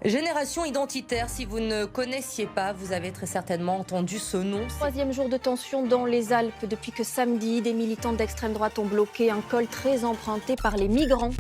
Génération identitaire, si vous ne connaissiez pas, vous avez très certainement entendu ce nom. Troisième jour de tension dans les Alpes. Depuis que samedi, des militants d'extrême droite ont bloqué un col très emprunté par les migrants.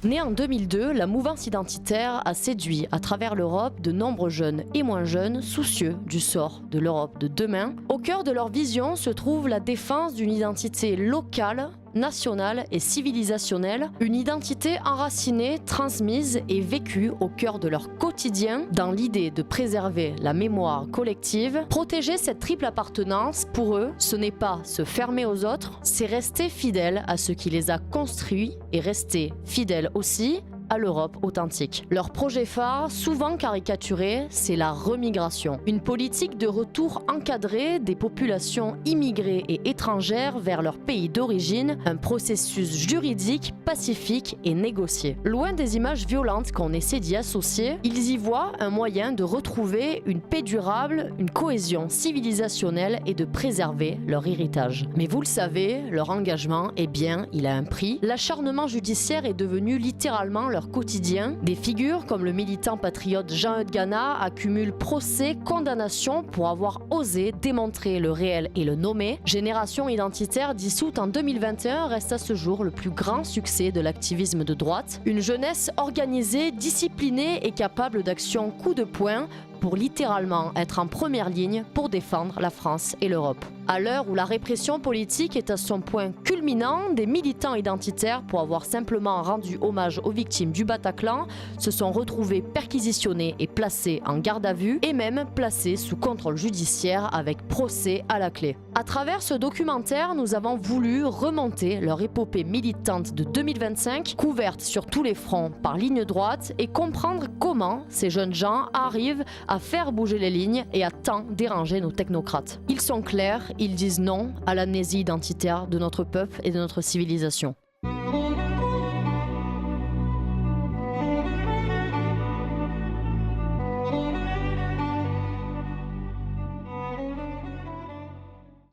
Née en 2002, la mouvance identitaire a séduit à travers l'Europe de nombreux jeunes et moins jeunes soucieux du sort de l'Europe de demain. Au cœur de leur vision se trouve la défense d'une identité locale, nationale et civilisationnelle, une identité enracinée, transmise et vécue au cœur de leur quotidien dans l'idée de préserver la mémoire collective. Protéger cette triple appartenance, pour eux, ce n'est pas se fermer aux autres, c'est rester fidèle à ce qui les a construits et rester fidèle aussi à l'Europe authentique. Leur projet phare, souvent caricaturé, c'est la remigration. Une politique de retour encadré des populations immigrées et étrangères vers leur pays d'origine, un processus juridique, pacifique et négocié. Loin des images violentes qu'on essaie d'y associer, ils y voient un moyen de retrouver une paix durable, une cohésion civilisationnelle et de préserver leur héritage. Mais vous le savez, leur engagement, il a un prix. L'acharnement judiciaire est devenu littéralement leur quotidien. Des figures comme le militant patriote Jean-Eudes Gana accumulent procès, condamnations pour avoir osé démontrer le réel et le nommer. Génération identitaire dissoute en 2021 reste à ce jour le plus grand succès de l'activisme de droite. Une jeunesse organisée, disciplinée et capable d'actions coup de poing pour littéralement être en première ligne pour défendre la France et l'Europe. À l'heure où la répression politique est à son point culminant, des militants identitaires, pour avoir simplement rendu hommage aux victimes du Bataclan, se sont retrouvés perquisitionnés et placés en garde à vue, et même placés sous contrôle judiciaire avec procès à la clé. À travers ce documentaire, nous avons voulu remonter leur épopée militante de 2025, couverte sur tous les fronts par ligne droite, et comprendre comment ces jeunes gens arrivent à faire bouger les lignes et à tant déranger nos technocrates. Ils sont clairs, ils disent non à l'amnésie identitaire de notre peuple et de notre civilisation.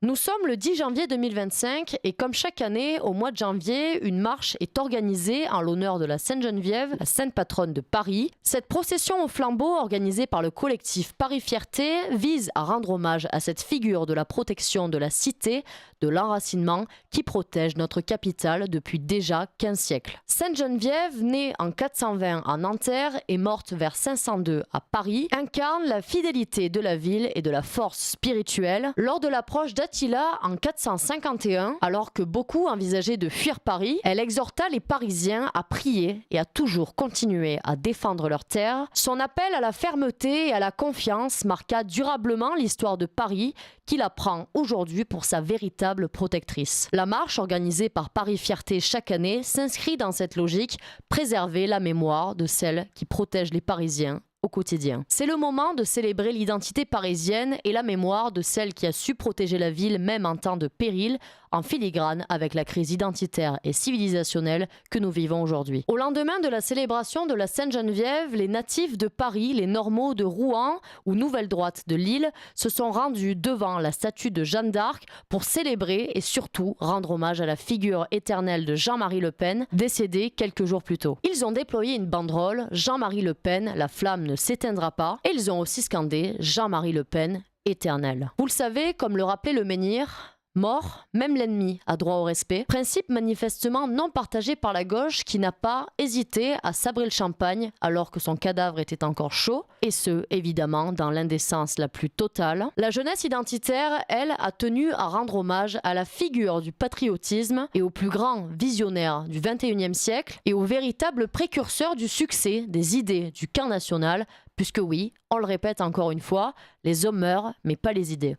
Nous sommes le 10 janvier 2025 et comme chaque année, au mois de janvier, une marche est organisée en l'honneur de la Sainte Geneviève, la sainte patronne de Paris. Cette procession au flambeau organisée par le collectif Paris Fierté vise à rendre hommage à cette figure de la protection de la cité, de l'enracinement qui protège notre capitale depuis déjà 15 siècles. Sainte Geneviève, née en 420 à Nanterre et morte vers 502 à Paris, incarne la fidélité de la ville et de la force spirituelle. Lors de l'approche d'Attila en 451, alors que beaucoup envisageaient de fuir Paris, elle exhorta les Parisiens à prier et à toujours continuer à défendre leurs terres. Son appel à la fermeté et à la confiance marqua durablement l'histoire de Paris, qui la prend aujourd'hui pour sa véritable protectrice. La marche organisée par Paris Fierté chaque année s'inscrit dans cette logique, préserver la mémoire de celles qui protègent les Parisiens au quotidien. C'est le moment de célébrer l'identité parisienne et la mémoire de celle qui a su protéger la ville même en temps de péril, en filigrane avec la crise identitaire et civilisationnelle que nous vivons aujourd'hui. Au lendemain de la célébration de la Sainte-Geneviève, les natifs de Paris, les normaux de Rouen ou Nouvelle Droite de Lille se sont rendus devant la statue de Jeanne d'Arc pour célébrer et surtout rendre hommage à la figure éternelle de Jean-Marie Le Pen, décédé quelques jours plus tôt. Ils ont déployé une banderole « Jean-Marie Le Pen, la flamme ne s'éteindra pas » et ils ont aussi scandé « Jean-Marie Le Pen, éternel ». Vous le savez, comme le rappelait le menhir, mort, même l'ennemi a droit au respect. Principe manifestement non partagé par la gauche qui n'a pas hésité à sabrer le champagne alors que son cadavre était encore chaud, et ce, évidemment, dans l'indécence la plus totale. La jeunesse identitaire, elle, a tenu à rendre hommage à la figure du patriotisme et au plus grand visionnaire du XXIe siècle et au véritable précurseur du succès des idées du camp national, puisque oui, on le répète encore une fois, les hommes meurent, mais pas les idées.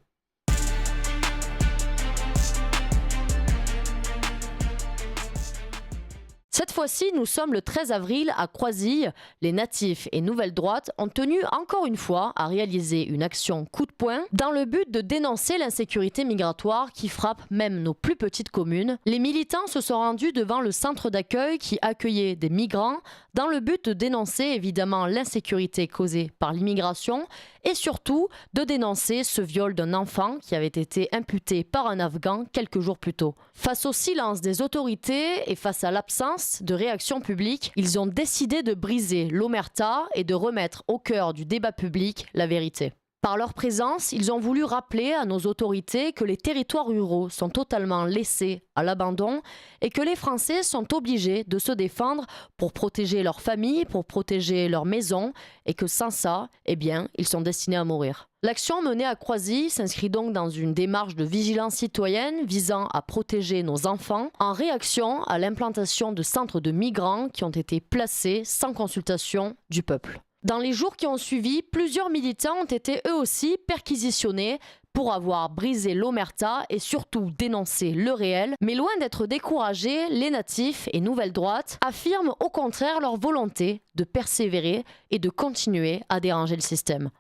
Cette fois-ci, nous sommes le 13 avril à Croisilles. Les natifs et Nouvelle Droite ont tenu encore une fois à réaliser une action coup de poing dans le but de dénoncer l'insécurité migratoire qui frappe même nos plus petites communes. Les militants se sont rendus devant le centre d'accueil qui accueillait des migrants dans le but de dénoncer évidemment l'insécurité causée par l'immigration et surtout de dénoncer ce viol d'un enfant qui avait été imputé par un Afghan quelques jours plus tôt. Face au silence des autorités et face à l'absence de réaction publique, ils ont décidé de briser l'omerta et de remettre au cœur du débat public la vérité. Par leur présence, ils ont voulu rappeler à nos autorités que les territoires ruraux sont totalement laissés à l'abandon et que les Français sont obligés de se défendre pour protéger leurs familles, pour protéger leurs maisons et que sans ça, eh bien, ils sont destinés à mourir. L'action menée à Croisilles s'inscrit donc dans une démarche de vigilance citoyenne visant à protéger nos enfants en réaction à l'implantation de centres de migrants qui ont été placés sans consultation du peuple. Dans les jours qui ont suivi, plusieurs militants ont été eux aussi perquisitionnés pour avoir brisé l'omerta et surtout dénoncé le réel. Mais loin d'être découragés, les natifs et Nouvelle Droite affirment au contraire leur volonté de persévérer et de continuer à déranger le système.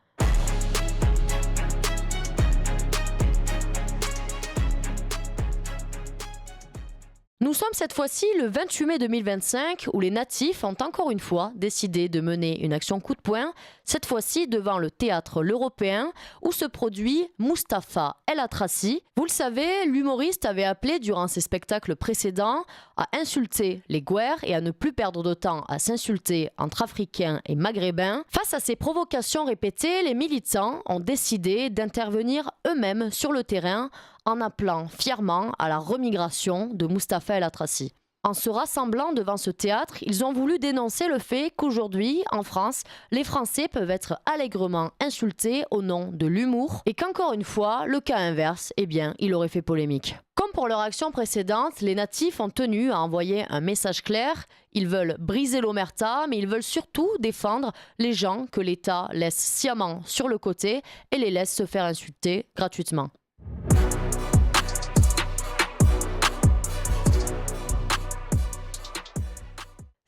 Nous sommes cette fois-ci le 28 mai 2025 où les natifs ont encore une fois décidé de mener une action coup de poing, cette fois-ci devant le théâtre L'Européen où se produit Mustapha El Atrassi. Vous le savez, l'humoriste avait appelé durant ses spectacles précédents à insulter les Guers et à ne plus perdre de temps à s'insulter entre Africains et Maghrébins. Face à ces provocations répétées, les militants ont décidé d'intervenir eux-mêmes sur le terrain en appelant fièrement à la remigration de Mustapha El Atrassi. En se rassemblant devant ce théâtre, ils ont voulu dénoncer le fait qu'aujourd'hui, en France, les Français peuvent être allègrement insultés au nom de l'humour et qu'encore une fois, le cas inverse, eh bien, il aurait fait polémique. Comme pour leur action précédente, les natifs ont tenu à envoyer un message clair. Ils veulent briser l'omerta, mais ils veulent surtout défendre les gens que l'État laisse sciemment sur le côté et les laisse se faire insulter gratuitement.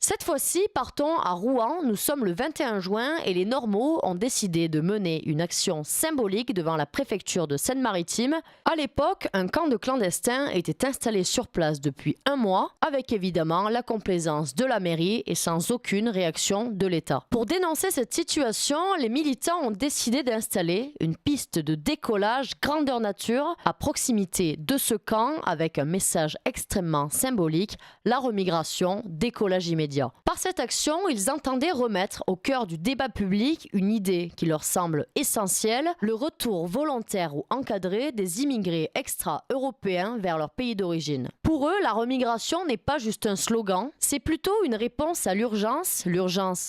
Cette fois-ci, partons à Rouen. Nous sommes le 21 juin et les Normaux ont décidé de mener une action symbolique devant la préfecture de Seine-Maritime. À l'époque, un camp de clandestins était installé sur place depuis un mois, avec évidemment la complaisance de la mairie et sans aucune réaction de l'État. Pour dénoncer cette situation, les militants ont décidé d'installer une piste de décollage grandeur nature à proximité de ce camp avec un message extrêmement symbolique, la remigration, décollage immédiat. Par cette action, ils entendaient remettre au cœur du débat public une idée qui leur semble essentielle, le retour volontaire ou encadré des immigrés extra-européens vers leur pays d'origine. Pour eux, la remigration n'est pas juste un slogan, c'est plutôt une réponse à l'urgence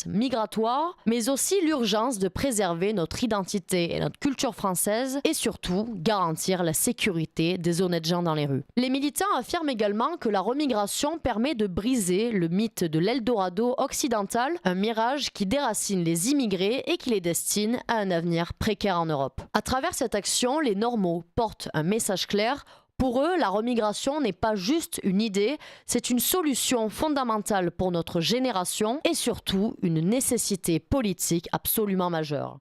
migratoire, mais aussi l'urgence de préserver notre identité et notre culture française et surtout garantir la sécurité des honnêtes gens dans les rues. Les militants affirment également que la remigration permet de briser le mythe de l'Eldorado occidental, un mirage qui déracine les immigrés et qui les destine à un avenir précaire en Europe. À travers cette action, les Normaux portent un message clair. Pour eux, la remigration n'est pas juste une idée, c'est une solution fondamentale pour notre génération et surtout une nécessité politique absolument majeure.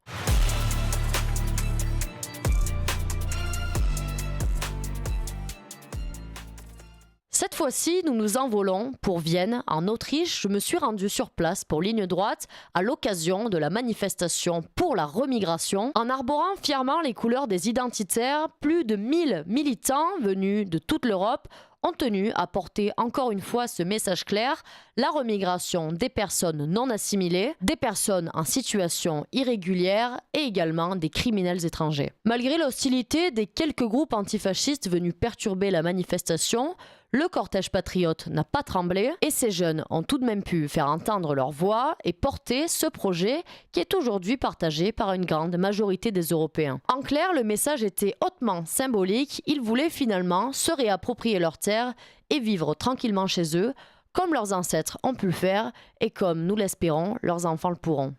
Cette fois-ci, nous nous envolons pour Vienne, en Autriche. Je me suis rendue sur place pour Ligne Droite à l'occasion de la manifestation pour la remigration. En arborant fièrement les couleurs des identitaires, plus de 1000 militants venus de toute l'Europe ont tenu à porter encore une fois ce message clair, la remigration des personnes non assimilées, des personnes en situation irrégulière et également des criminels étrangers. Malgré l'hostilité des quelques groupes antifascistes venus perturber la manifestation, le cortège patriote n'a pas tremblé et ces jeunes ont tout de même pu faire entendre leur voix et porter ce projet qui est aujourd'hui partagé par une grande majorité des Européens. En clair, le message était hautement symbolique, ils voulaient finalement se réapproprier leurs terres et vivre tranquillement chez eux, comme leurs ancêtres ont pu le faire et comme, nous l'espérons, leurs enfants le pourront.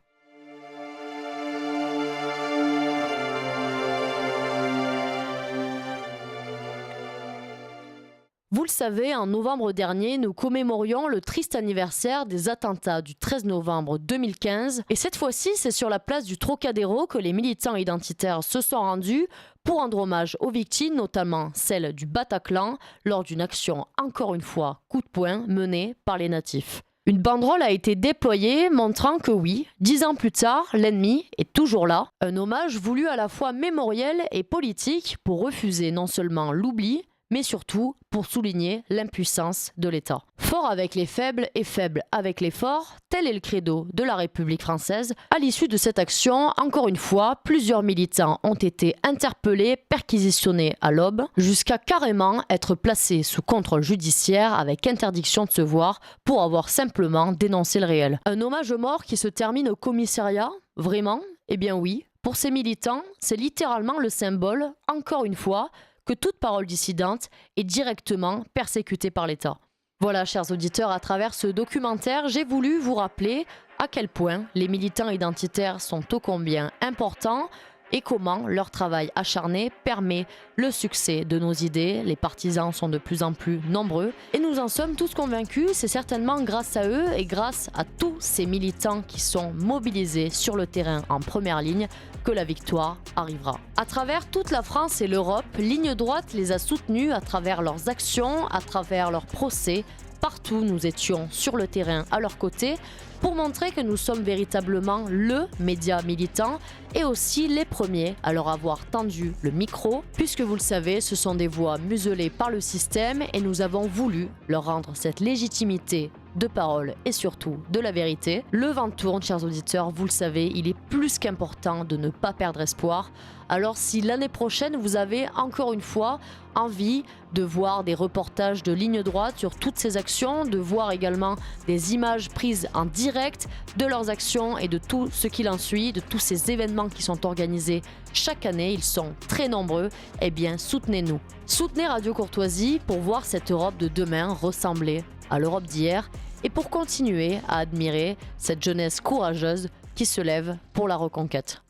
Vous le savez, en novembre dernier, nous commémorions le triste anniversaire des attentats du 13 novembre 2015. Et cette fois-ci, c'est sur la place du Trocadéro que les militants identitaires se sont rendus pour rendre hommage aux victimes, notamment celles du Bataclan, lors d'une action, encore une fois, coup de poing, menée par les natifs. Une banderole a été déployée montrant que oui, 10 ans plus tard, l'ennemi est toujours là. Un hommage voulu à la fois mémoriel et politique pour refuser non seulement l'oubli, mais surtout pour souligner l'impuissance de l'État. Fort avec les faibles et faible avec les forts, tel est le credo de la République française. À l'issue de cette action, encore une fois, plusieurs militants ont été interpellés, perquisitionnés à l'aube, jusqu'à carrément être placés sous contrôle judiciaire avec interdiction de se voir pour avoir simplement dénoncé le réel. Un hommage aux morts qui se termine au commissariat? Vraiment? Eh bien oui. Pour ces militants, c'est littéralement le symbole, encore une fois, que toute parole dissidente est directement persécutée par l'État. Voilà, chers auditeurs, à travers ce documentaire, j'ai voulu vous rappeler à quel point les militants identitaires sont ô combien importants et comment leur travail acharné permet le succès de nos idées. Les partisans sont de plus en plus nombreux et nous en sommes tous convaincus. C'est certainement grâce à eux et grâce à tous ces militants qui sont mobilisés sur le terrain en première ligne que la victoire arrivera. À travers toute la France et l'Europe, Ligne Droite les a soutenus à travers leurs actions, à travers leurs procès. Partout, nous étions sur le terrain à leur côté pour montrer que nous sommes véritablement le média militant et aussi les premiers à leur avoir tendu le micro, puisque vous le savez, ce sont des voix muselées par le système et nous avons voulu leur rendre cette légitimité de parole et surtout de la vérité. Le vent tourne, chers auditeurs, vous le savez, il est plus qu'important de ne pas perdre espoir. Alors si l'année prochaine vous avez encore une fois envie de voir des reportages de Ligne Droite sur toutes ces actions, de voir également des images prises en direct de leurs actions et de tout ce qu'il en suit, de tous ces événements qui sont organisés chaque année, ils sont très nombreux, eh bien soutenez-nous. Soutenez Radio Courtoisie pour voir cette Europe de demain ressembler à l'Europe d'hier et pour continuer à admirer cette jeunesse courageuse qui se lève pour la reconquête.